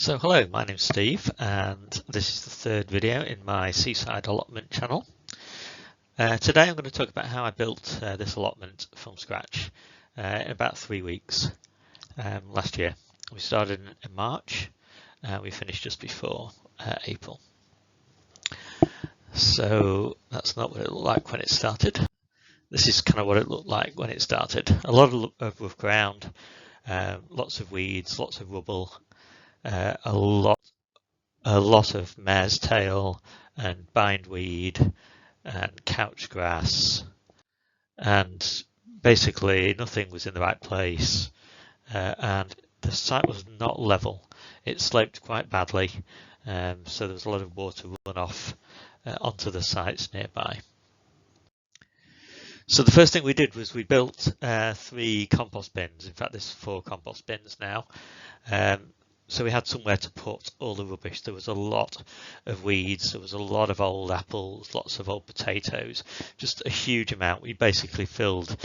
So hello, my name's Steve and this is the third video in my Seaside allotment channel. Today I'm going to talk about how I built this allotment from scratch in about 3 weeks last year. We started in March, we finished just before April. So that's not what it looked like when it started. This is kind of what it looked like when it started. A lot of rough ground, lots of weeds, lots of rubble, a lot of mare's tail and bindweed and couch grass, and basically nothing was in the right place, and the site was not level. It sloped quite badly, so there was a lot of water runoff onto the sites nearby. So the first thing we did was we built 3 compost bins. In fact, there's 4 compost bins now. So we had somewhere to put all the rubbish. There was a lot of weeds, there was a lot of old apples, lots of old potatoes, just a huge amount. We basically filled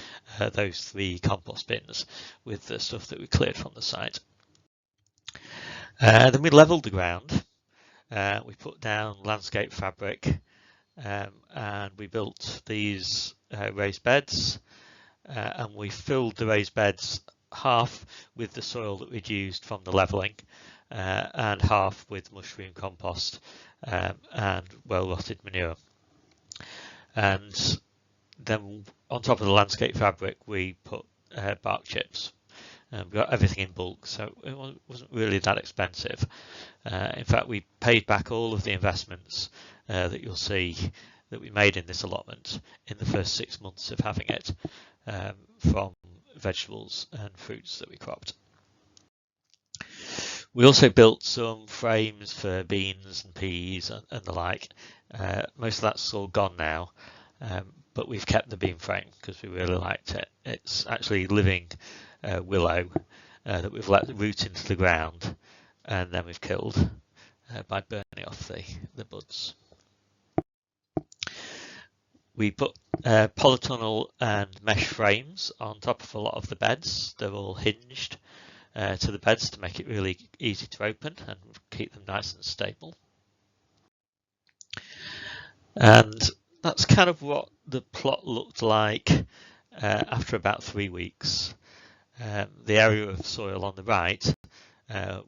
those 3 compost bins with the stuff that we cleared from the site. Then we levelled the ground, we put down landscape fabric, and we built these raised beds, and we filled the raised beds half with the soil that we'd used from the levelling, and half with mushroom compost and well rotted manure. And then on top of the landscape fabric we put bark chips. We got everything in bulk, so it wasn't really that expensive. In fact, we paid back all of the investments that you'll see that we made in this allotment in the first 6 months of having it, from vegetables and fruits that we cropped. We also built some frames for beans and peas and the like. Most of that's all gone now, but we've kept the bean frame because we really liked it. It's actually living willow that we've let root into the ground and then we've killed by burning off the buds. We put polytunnel and mesh frames on top of a lot of the beds. They're all hinged to the beds to make it really easy to open and keep them nice and stable. And that's kind of what the plot looked like after about 3 weeks. The area of soil on the right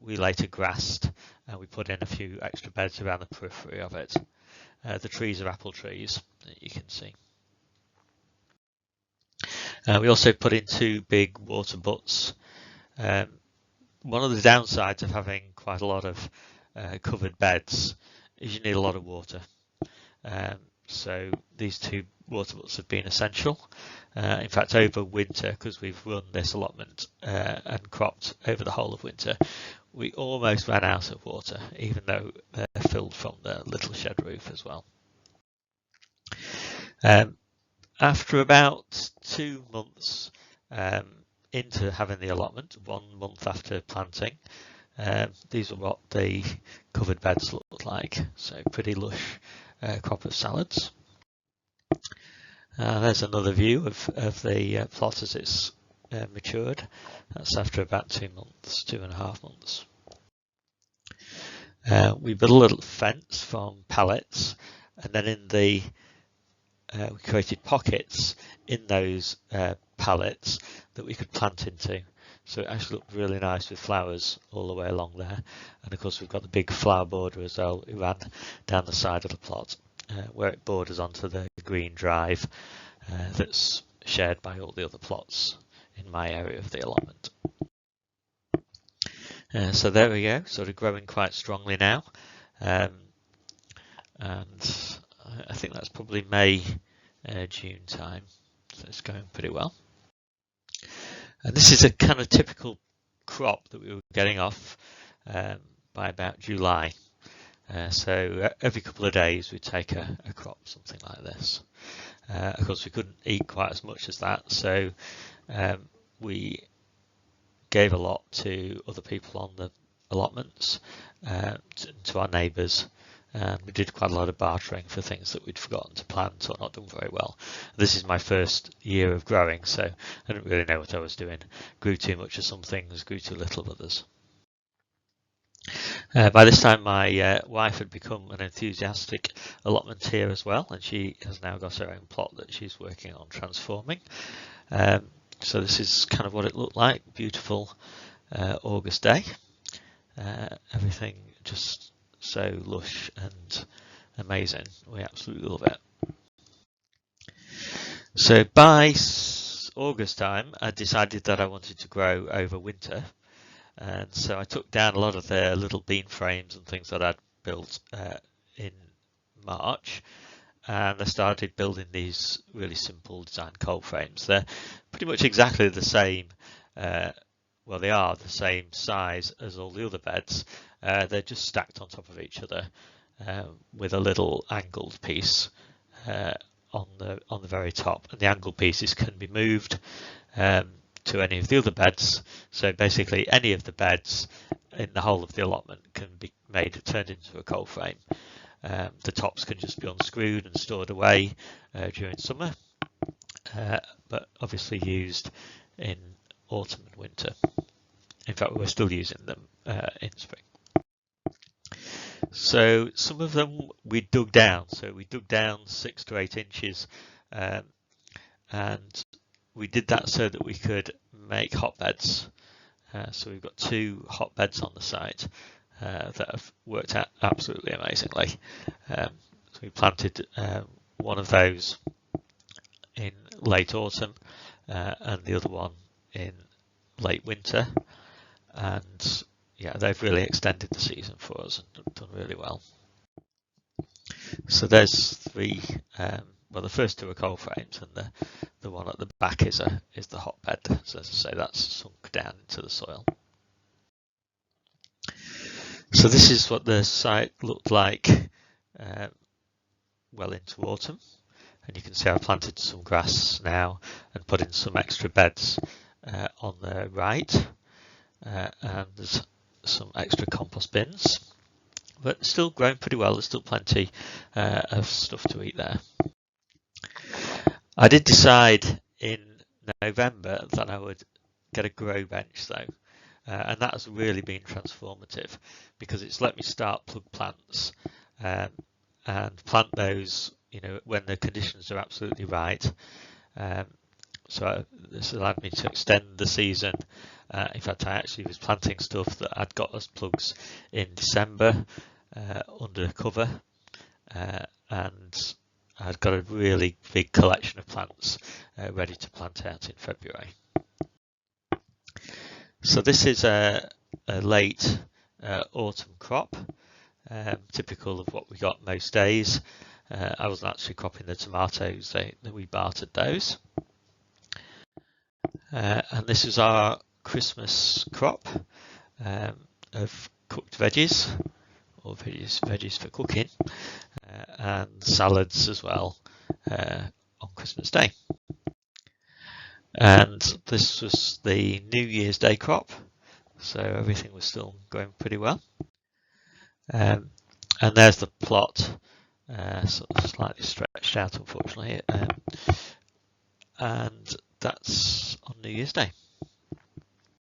we later grassed, and we put in a few extra beds around the periphery of it. The trees are apple trees that you can see. We also put in 2 big water butts. One of the downsides of having quite a lot of covered beds is you need a lot of water. So these 2 water butts have been essential. In fact, over winter, because we've run this allotment and cropped over the whole of winter, we almost ran out of water, even though they're filled from the little shed roof as well. After about 2 months into having the allotment, 1 month after planting, these are what the covered beds look like. So pretty lush crop of salads. There's another view of the plot as it's matured. That's after about 2 months, 2.5 months. We built a little fence from pallets, and then in the we created pockets in those pallets that we could plant into. So it actually looked really nice with flowers all the way along there. And of course we've got the big flower border as well. It ran down the side of the plot where it borders onto the green drive that's shared by all the other plots in my area of the allotment. So there we go, sort of growing quite strongly now. And I think that's probably May, June time, so it's going pretty well. And this is a kind of typical crop that we were getting off by about July. So every couple of days we'd take a crop, something like this. Of course we couldn't eat quite as much as that, so we gave a lot to other people on the allotments, to our neighbours. And we did quite a lot of bartering for things that we'd forgotten to plant or not done very well. This is my first year of growing, so I didn't really know what I was doing. Grew too much of some things, grew too little of others. By this time my wife had become an enthusiastic allotmenteer as well, and she has now got her own plot that she's working on transforming. So this is kind of what it looked like. Beautiful August day. Everything just so lush and amazing. We absolutely love it. So by August time, I decided that I wanted to grow over winter. And so I took down a lot of the little bean frames and things that I'd built in March, and I started building these really simple design cold frames. They're pretty much exactly the same, well, they are the same size as all the other beds. They're just stacked on top of each other with a little angled piece on the very top, and the angled pieces can be moved to any of the other beds. So basically any of the beds in the whole of the allotment can be turned into a cold frame. The tops can just be unscrewed and stored away during summer, but obviously used in autumn and winter. In fact, we're still using them in spring. So some of them we dug down. So we dug down 6 to 8 inches, and we did that so that we could make hotbeds. So we've got 2 hotbeds on the site that have worked out absolutely amazingly. So we planted one of those in late autumn and the other one in late winter, and yeah, they've really extended the season for us and done really well. So there's 3. Well, the first 2 are cold frames, and the one at the back is the hotbed. So as I say, that's sunk down into the soil. So this is what the site looked like well into autumn, and you can see I've planted some grass now and put in some extra beds on the right, and there's some extra compost bins, but still growing pretty well. There's still plenty of stuff to eat there. I did decide in November that I would get a grow bench though, and that has really been transformative because it's let me start plug plants and plant those, you know, when the conditions are absolutely right. So this allowed me to extend the season. In fact, I actually was planting stuff that I'd got as plugs in December under cover, and I'd got a really big collection of plants ready to plant out in February. So this is a late autumn crop, typical of what we got most days. I wasn't actually cropping the tomatoes, we bartered those. And this is our Christmas crop of cooked veggies, or veggies for cooking, and salads as well on Christmas Day. And this was the New Year's Day crop, so everything was still going pretty well. And there's the plot, sort of slightly stretched out, unfortunately, and that's on New Year's Day.